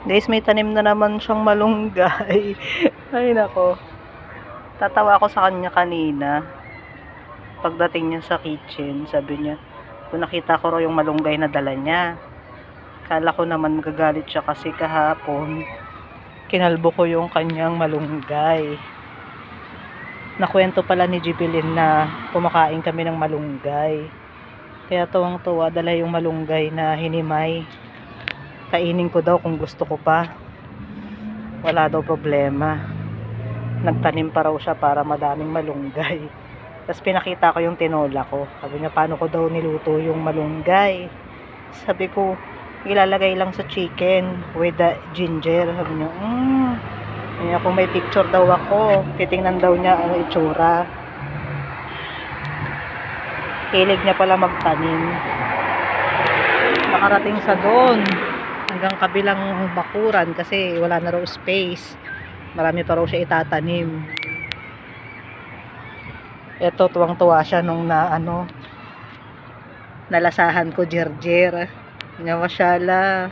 Guys, may tanim na naman siyang malunggay. Ay nako. Tatawa ako sa kanya kanina. Pagdating niya sa kitchen, sabi niya, kung nakita ko raw yung malunggay na dala niya. Kala ko naman magagalit siya kasi kahapon kinalbo ko yung kanyang malunggay. Nakwento pala ni Jibilin na kumakain kami ng malunggay. Kaya tuwang-tuwa, dala yung malunggay na hinimay. Kainin ko daw kung gusto ko pa. Wala daw problema. Nagtanim pa raw siya para madaming malunggay. Tapos pinakita ko yung tinola ko. Sabi niya, paano ko daw niluto yung malunggay? Sabi ko, ilalagay lang sa chicken with the ginger. Sabi niya, kaya kung may picture daw ako, titingnan daw niya ang itsura. Hilig niya pala magtanim. Nakarating sa doon hanggang kabilang bakuran kasi wala na raw space. Marami pa raw siya itatanim. Eto, tuwang-tuwa siya nung nalasahan ko, Jerjer. Nga, masyala.